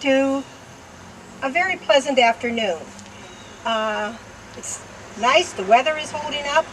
To a very pleasant afternoon. It's nice, the weather is holding up.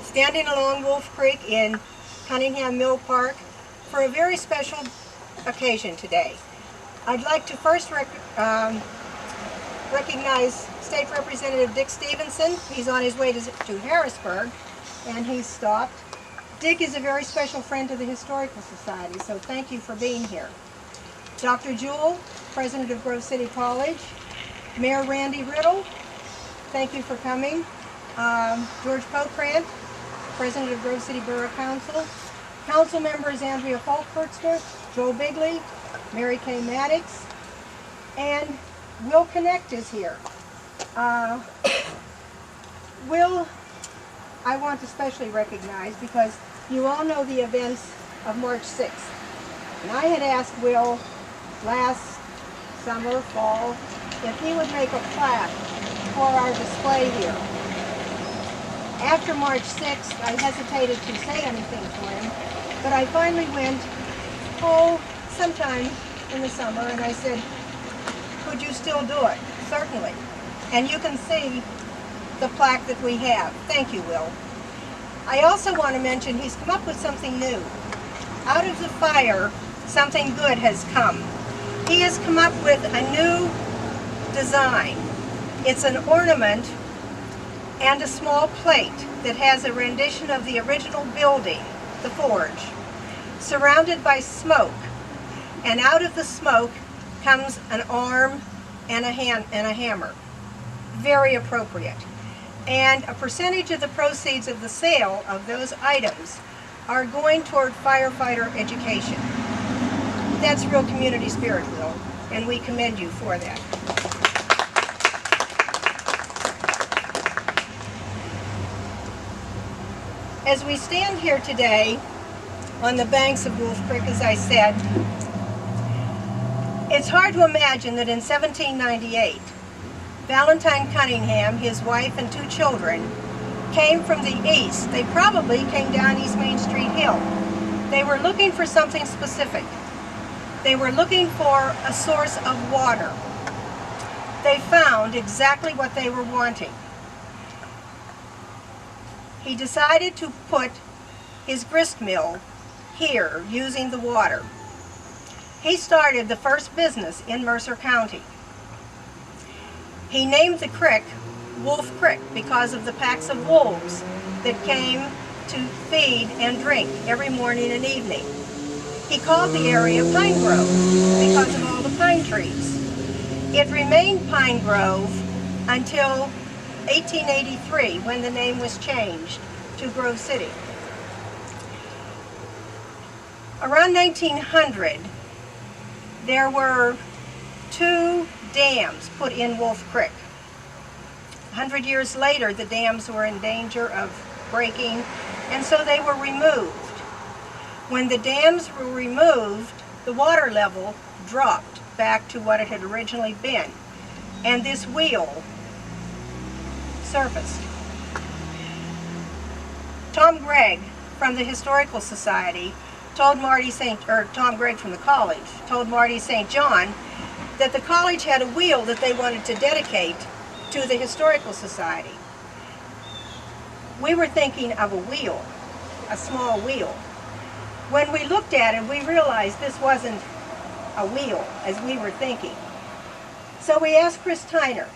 Standing along Wolf Creek in Cunningham Mill Park for a very special occasion today. I'd like to first recognize State Representative Dick Stevenson. He's on his way to Harrisburg, and he's stopped. Dick is a very special friend to the Historical Society, so thank you for being here. Dr. Jewell, President of Grove City College. Mayor Randy Riddle, thank you for coming. George Pokrant, President of Grove City Borough Council. Council members Andrea Falkbergster, Joel Bigley, Mary Kay Maddox, and Will Connect is here. Will, I want to especially recognize because you all know the events of March 6th. And I had asked Will last summer, fall, if he would make a plaque for our display here. After March 6th, I hesitated to say anything to him, but I finally went, sometime in the summer, and I said, could you still do it? Certainly. And you can see the plaque that we have. Thank you, Will. I also want to mention he's come up with something new. Out of the fire, something good has come. He has come up with a new design. It's an ornament and a small plate that has a rendition of the original building, the forge, surrounded by smoke. And out of the smoke comes an arm and a hammer. Very appropriate. And a percentage of the proceeds of the sale of those items are going toward firefighter education. That's real community spirit, Will, and we commend you for that. As we stand here today on the banks of Wolf Creek, as I said, it's hard to imagine that in 1798, Valentine Cunningham, his wife and 2 children, came from the east. They probably came down East Main Street Hill. They were looking for something specific. They were looking for a source of water. They found exactly what they were wanting. He decided to put his grist mill here, using the water. He started the first business in Mercer County. He named the creek Wolf Creek because of the packs of wolves that came to feed and drink every morning and evening. He called the area Pine Grove because of all the pine trees. It remained Pine Grove until 1883, when the name was changed to Grove City. Around 1900, there were 2 dams put in Wolf Creek. 100 years later, the dams were in danger of breaking, and so they were removed. When the dams were removed, the water level dropped back to what it had originally been, and this wheel surfaced. Tom Gregg from the Historical Society told Tom Gregg from the college told Marty St. John that the college had a wheel that they wanted to dedicate to the Historical Society. We were thinking of a wheel, a small wheel. When we looked at it, we realized this wasn't a wheel as we were thinking. So we asked Chris Tyner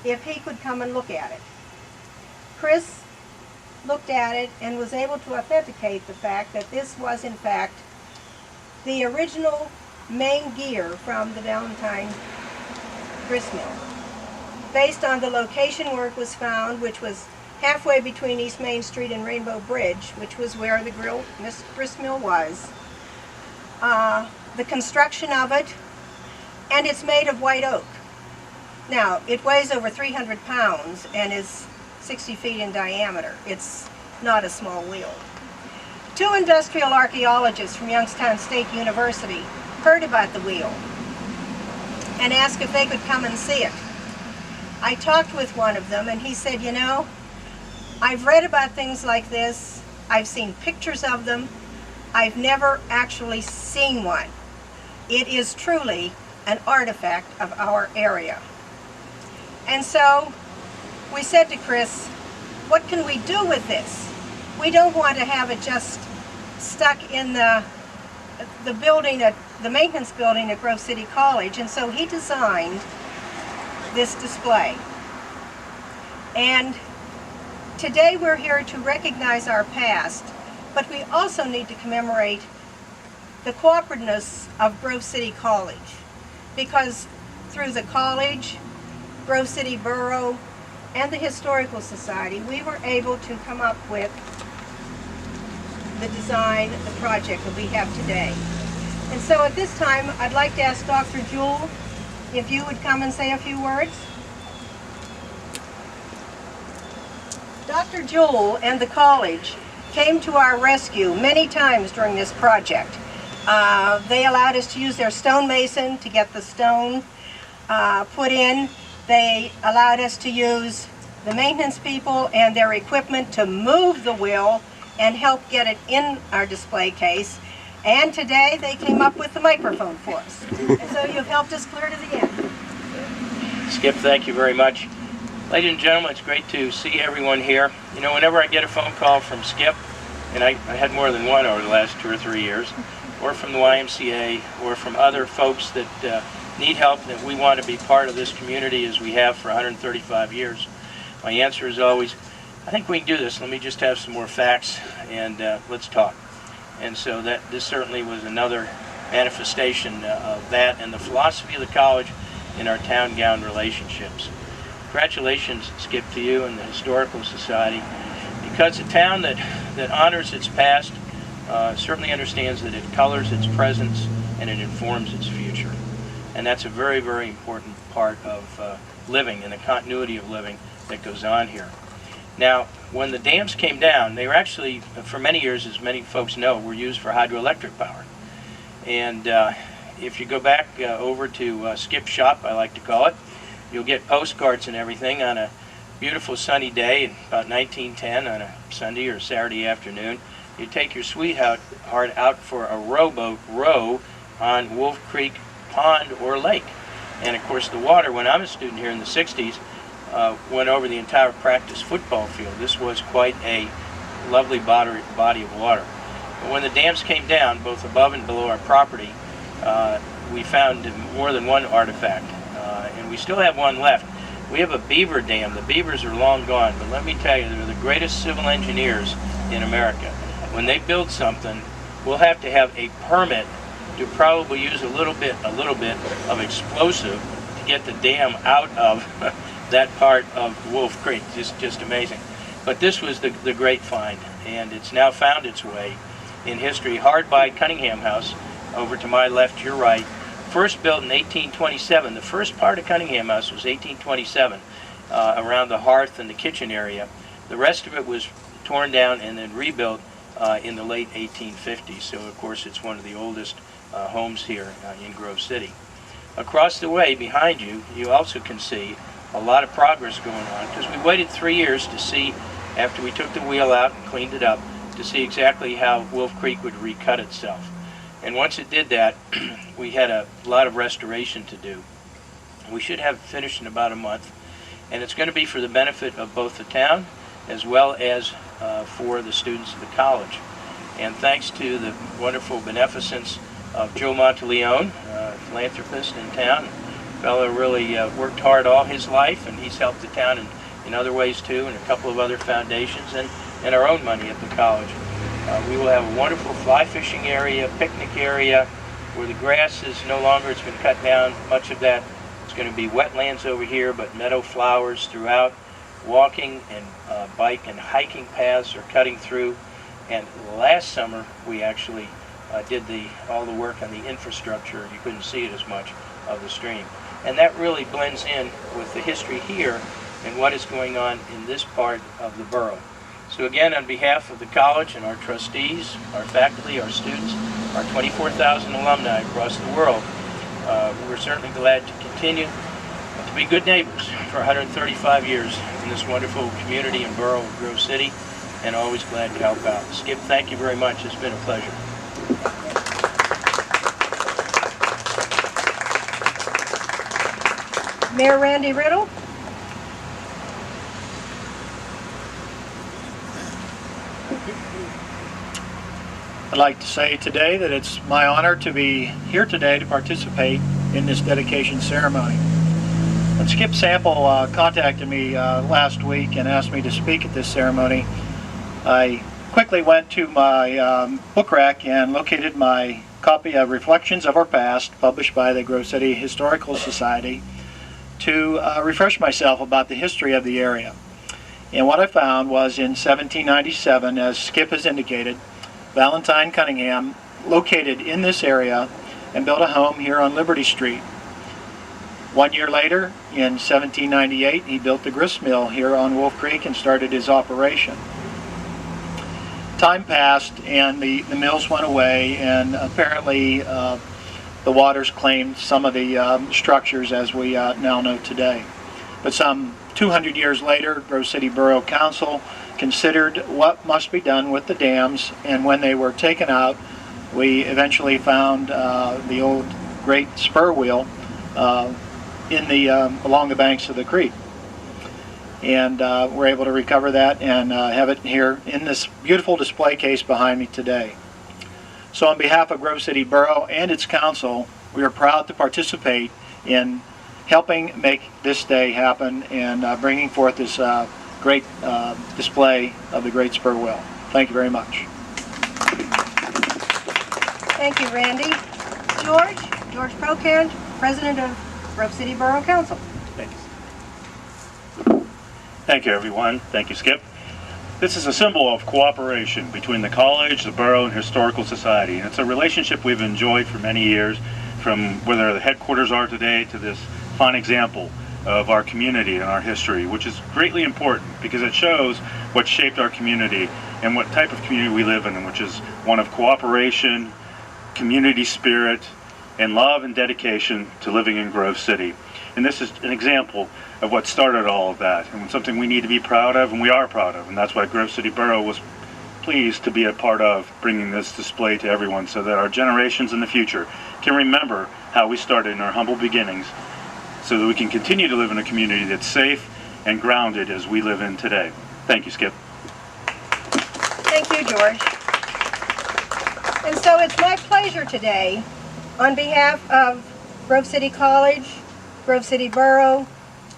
if he could come and look at it. Chris looked at it and was able to authenticate the fact that this was in fact the original main gear from the Valentine grist mill. Based on the location where it was found, which was halfway between East Main Street and Rainbow Bridge, which was where the grist mill was, the construction of it, and it's made of white oak. Now, it weighs over 300 pounds and is 60 feet in diameter. It's not a small wheel. 2 industrial archaeologists from Youngstown State University heard about the wheel and asked if they could come and see it. I talked with one of them and he said, you know, I've read about things like this, I've seen pictures of them, I've never actually seen one. It is truly an artifact of our area. And so we said to Chris, what can we do with this? We don't want to have it just stuck in the building, the maintenance building at Grove City College. And so he designed this display. And today we're here to recognize our past, but we also need to commemorate the cooperativeness of Grove City College, because through the college, Grove City Borough, and the Historical Society, we were able to come up with the design, the project that we have today. And so at this time, I'd like to ask Dr. Jewell if you would come and say a few words. Dr. Jewell and the college came to our rescue many times during this project. They allowed us to use their stonemason to get the stone put in. They allowed us to use the maintenance people and their equipment to move the wheel and help get it in our display case. And today they came up with the microphone for us. And so you've helped us clear to the end. Skip, thank you very much. Ladies and gentlemen, it's great to see everyone here. You know, whenever I get a phone call from Skip, and I had more than one over the last 2 or 3 years, or from the YMCA, or from other folks that need help, that we want to be part of this community as we have for 135 years. My answer is always, I think we can do this. Let me just have some more facts and let's talk. And so this certainly was another manifestation of that and the philosophy of the college in our town-gown relationships. Congratulations, Skip, to you and the Historical Society, because a town that honors its past certainly understands that it colors its present and it informs its future. And that's a very, very important part of living and the continuity of living that goes on here. Now, when the dams came down, they were actually, for many years, as many folks know, were used for hydroelectric power. And if you go back over to Skip's shop, I like to call it, you'll get postcards and everything on a beautiful sunny day in about 1910 on a Sunday or Saturday afternoon. You take your sweetheart out for a rowboat row on Wolf Creek Pond or lake. And of course the water, when I was a student here in the 60s, went over the entire practice football field. This was quite a lovely body of water. But when the dams came down, both above and below our property, we found more than one artifact. And we still have one left. We have a beaver dam. The beavers are long gone, but let me tell you, they're the greatest civil engineers in America. When they build something, we'll have to have a permit to probably use a little bit of explosive to get the dam out of that part of Wolf Creek. Just amazing. But this was the great find, and it's now found its way in history hard by Cunningham House, over to my left, your right. First built in 1827. The first part of Cunningham House was 1827, around the hearth and the kitchen area. The rest of it was torn down and then rebuilt in the late 1850s. So of course it's one of the oldest homes here in Grove City. Across the way behind you, you also can see a lot of progress going on, because we waited 3 years to see, after we took the wheel out and cleaned it up, to see exactly how Wolf Creek would recut itself. And once it did that, we had a lot of restoration to do. We should have finished in about a month, and it's going to be for the benefit of both the town as well as for the students of the college. And thanks to the wonderful beneficence of Joe Monteleone, a philanthropist in town, a fellow really worked hard all his life, and he's helped the town in other ways too, and a couple of other foundations, and our own money at the college. We will have a wonderful fly fishing area, picnic area, where the grass is no longer, it's been cut down. Much of that is going to be wetlands over here, but meadow flowers throughout. Walking and bike and hiking paths are cutting through. And last summer, we actually did all the work on the infrastructure. You couldn't see it as much of the stream. And that really blends in with the history here and what is going on in this part of the borough. So again, on behalf of the college and our trustees, our faculty, our students, our 24,000 alumni across the world, we're certainly glad to continue to be good neighbors for 135 years in this wonderful community and borough of Grove City, and always glad to help out. Skip, thank you very much. It's been a pleasure. Mayor Randy Riddle. I'd like to say today that it's my honor to be here today to participate in this dedication ceremony. When Skip Sample contacted me last week and asked me to speak at this ceremony, I quickly went to my book rack and located my copy of Reflections of Our Past, published by the Grove City Historical Society, to refresh myself about the history of the area. And what I found was in 1797, as Skip has indicated, Valentine Cunningham located in this area and built a home here on Liberty Street. 1 year later, in 1798, he built the grist mill here on Wolf Creek and started his operation. Time passed and the mills went away, and apparently the waters claimed some of the structures as we now know today. But some 200 years later, Grove City Borough Council considered what must be done with the dams, and when they were taken out, we eventually found the old great spur wheel along the banks of the creek, and we're able to recover that and have it here in this beautiful display case behind me today. So on behalf of Grove City Borough and its council, we are proud to participate in helping make this day happen and bringing forth this great display of the great spur wheel. Thank you very much. Thank you, Randy. George Procand, President of Grove City Borough Council. Thanks. Thank you, everyone. Thank you, Skip. This is a symbol of cooperation between the college, the borough, and Historical Society. And it's a relationship we've enjoyed for many years, from where the headquarters are today to this fine example of our community and our history, which is greatly important because it shows what shaped our community and what type of community we live in, which is one of cooperation, community spirit, and love and dedication to living in Grove City. And this is an example of what started all of that, and something we need to be proud of, and we are proud of. And that's why Grove City Borough was pleased to be a part of bringing this display to everyone, so that our generations in the future can remember how we started in our humble beginnings, so that we can continue to live in a community that's safe and grounded as we live in today. Thank you, Skip. Thank you, George. And so it's my pleasure today, on behalf of Grove City College, Grove City Borough,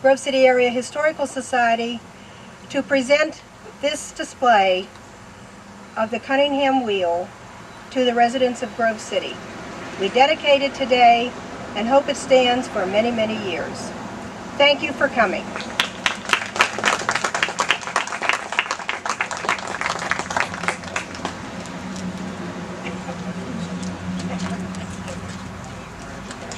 Grove City Area Historical Society, to present this display of the Cunningham wheel to the residents of Grove City. We dedicate it today and hope it stands for many, many years. Thank you for coming.